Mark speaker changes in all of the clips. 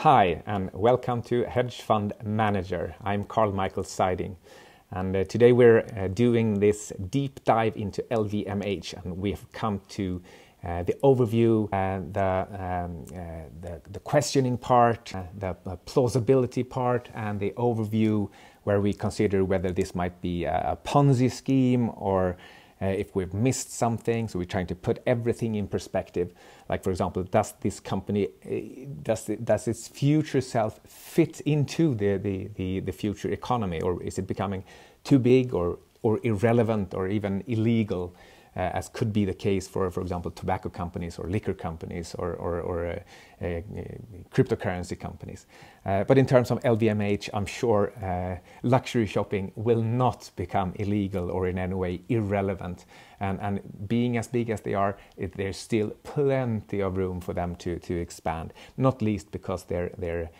Speaker 1: Hi, and welcome to Hedge Fund Manager. I'm Karl-Mikael Syding, and today we're doing this deep dive into LVMH, and we have come to the overview, the questioning part, the plausibility part, and the overview where we consider whether this might be a Ponzi scheme or if we've missed something. So we're trying to put everything in perspective. Like, for example, does this company, does its future self fit into the future economy, or is it becoming too big or irrelevant or even illegal, as could be the case for example, tobacco companies or liquor companies or cryptocurrency companies. But in terms of LVMH, I'm sure luxury shopping will not become illegal or in any way irrelevant. And being as big as they are, there's still plenty of room for them to expand, not least because their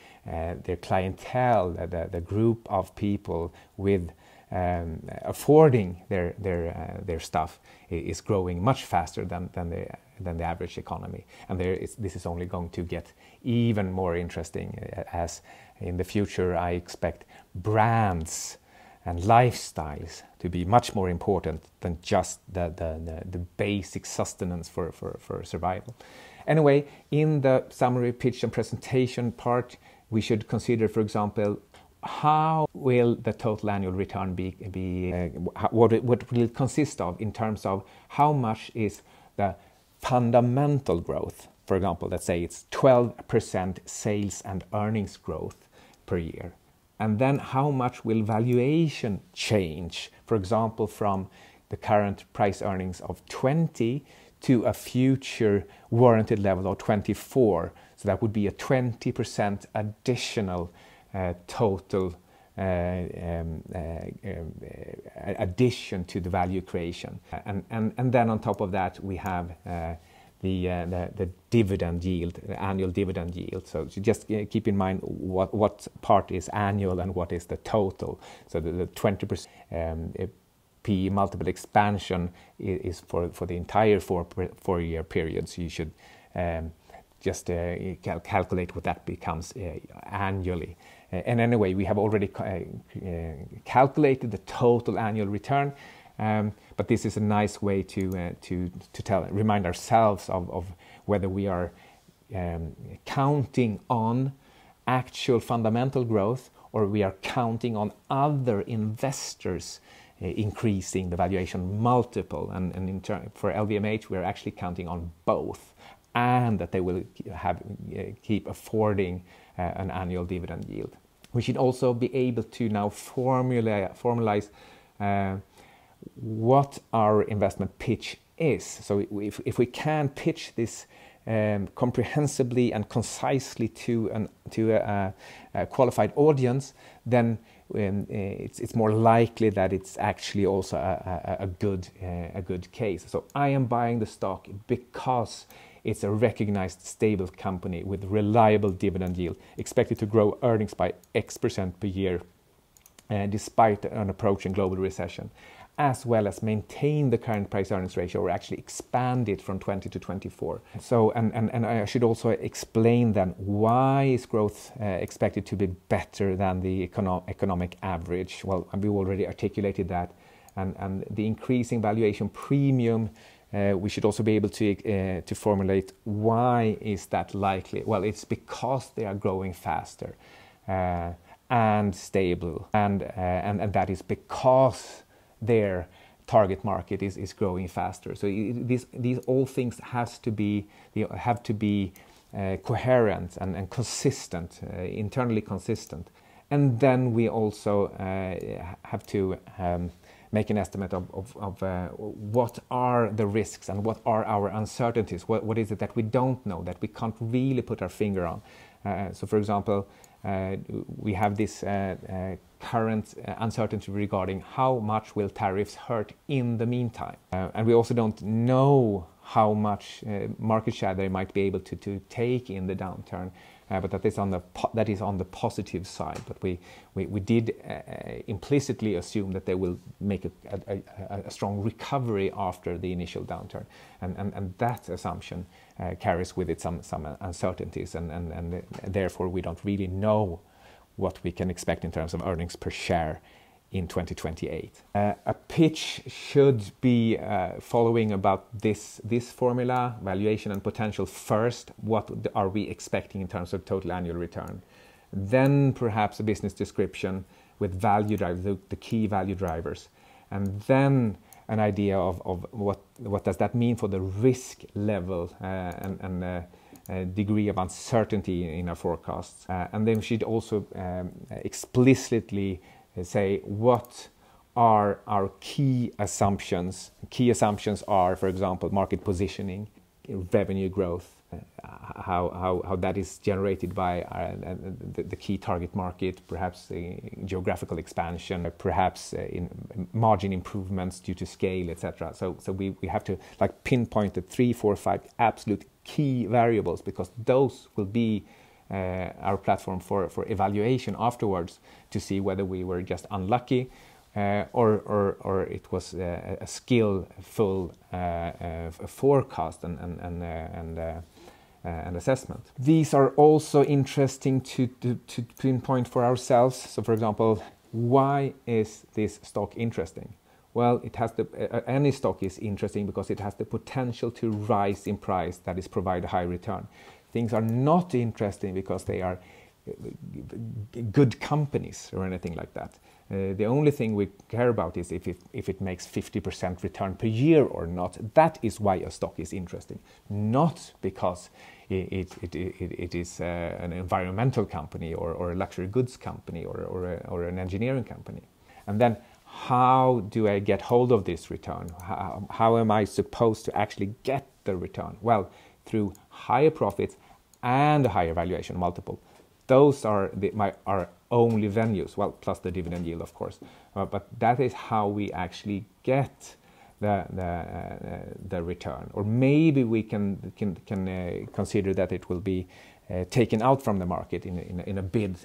Speaker 1: clientele, the group of people with affording their stuff is growing much faster than the average economy, and this is only going to get even more interesting as in the future I expect brands and lifestyles to be much more important than just the basic sustenance for survival. Anyway, in the summary, pitch and presentation part, we should consider, for example, how will the total annual return be what will it consist of in terms of how much is the fundamental growth. For example, let's say it's 12% sales and earnings growth per year. And then how much will valuation change, for example, from the current price earnings of 20 to a future warranted level of 24. So that would be a 20% additional total addition to the value creation, and then on top of that we have the dividend yield, the annual dividend yield. So just keep in mind what part is annual and what is the total. So the 20% P multiple expansion is for the entire four-year period. So you should just calculate what that becomes annually. And anyway, we have already calculated the total annual return, but this is a nice way to remind ourselves of whether we are counting on actual fundamental growth or we are counting on other investors increasing the valuation multiple. And for LVMH, we're actually counting on both, and that they will keep affording an annual dividend yield. We should also be able to now formalize what our investment pitch is. So if we can pitch this comprehensively and concisely to a qualified audience, then it's more likely that it's actually also a good case. So I am buying the stock because it's a recognized stable company with reliable dividend yield, expected to grow earnings by X% per year despite an approaching global recession, as well as maintain the current price earnings ratio or actually expand it from 20 to 24. So, and I should also explain then why is growth expected to be better than the economic average. Well, we already articulated that, and the increasing valuation premium. We should also be able to formulate why is that likely. Well, it's because they are growing faster and stable, and that is because their target market is growing faster. So these all things have to be coherent and consistent, internally consistent. And then we also have to make an estimate of what are the risks and what are our uncertainties. What is it that we don't know, that we can't really put our finger on? So, for example, we have this current uncertainty regarding how much will tariffs hurt in the meantime. And we also don't know how much market share they might be able to take in the downturn. but that is on the positive side. But we did implicitly assume that they will make a strong recovery after the initial downturn, and that assumption carries with it some uncertainties, and therefore we don't really know what we can expect in terms of earnings per share in 2028. A pitch should be following about this formula, valuation and potential first. What are we expecting in terms of total annual return? Then perhaps a business description with value drivers, the key value drivers. And then an idea of what does that mean for the risk level and degree of uncertainty in our forecasts. And then we should also explicitly say what are our key assumptions. Key assumptions are, for example, market positioning, revenue growth, how that is generated by the key target market, perhaps geographical expansion, perhaps in margin improvements due to scale, etc. So we have to pinpoint the 3, 4, 5 absolute key variables, because those will be our platform for evaluation afterwards to see whether we were just unlucky or it was a skillful forecast and assessment. These are also interesting to pinpoint for ourselves. So, for example, why is this stock interesting? Well, it has any stock is interesting because it has the potential to rise in price, that is, provide a high return. Things are not interesting because they are good companies or anything like that. The only thing we care about is if it makes 50% return per year or not. That is why a stock is interesting, not because it is an environmental company or a luxury goods company or an engineering company. And then, how do I get hold of this return? How am I supposed to actually get the return? Well, through higher profits and a higher valuation multiple. Those are our only venues, well, plus the dividend yield, of course. But that is how we actually get the return. Or maybe we can consider that it will be taken out from the market in a bid,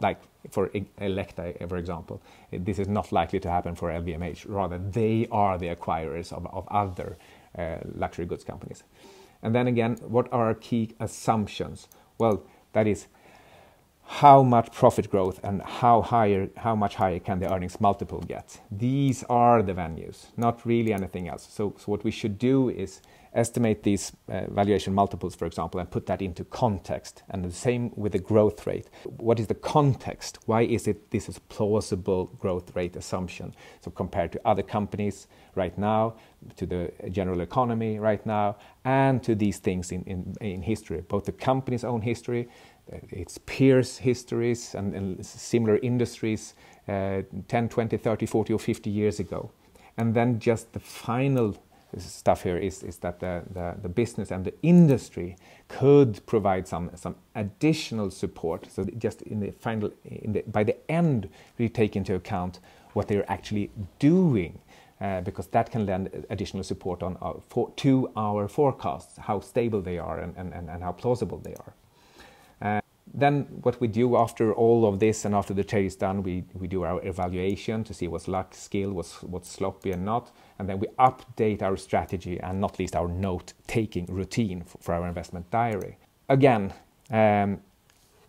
Speaker 1: like for Elekta, for example. This is not likely to happen for LVMH. Rather, they are the acquirers of other luxury goods companies. And then again, what are our key assumptions? Well, that is how much profit growth and how much higher can the earnings multiple get. These are the venues, not really anything else. So what we should do is estimate these valuation multiples, for example, and put that into context. And the same with the growth rate. What is the context? Why is it this is a plausible growth rate assumption? So compared to other companies right now, to the general economy right now, and to these things in history, both the company's own history, its peers' histories, and similar industries 10, 20, 30, 40 or 50 years ago. And then just the final stuff here is that the business and the industry could provide some additional support. So just by the end, we take into account what they're actually doing, because that can lend additional support to our forecasts, how stable they are and how plausible they are. Then what we do after all of this and after the trade is done, we do our evaluation to see what's luck, skill, what's sloppy and not. And then we update our strategy and not least our note-taking routine for our investment diary. Again,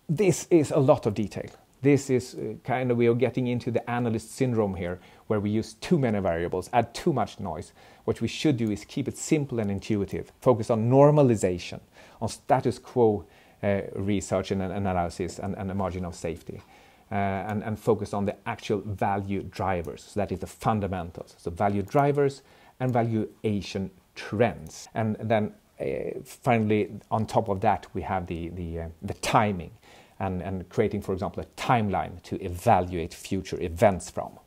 Speaker 1: this is a lot of detail. This is we are getting into the analyst syndrome here, where we use too many variables, add too much noise. What we should do is keep it simple and intuitive, focus on normalization, on status quo research and analysis and a margin of safety, and focus on the actual value drivers. So that is the fundamentals. So value drivers and valuation trends. And then finally, on top of that, we have the timing and creating, for example, a timeline to evaluate future events from.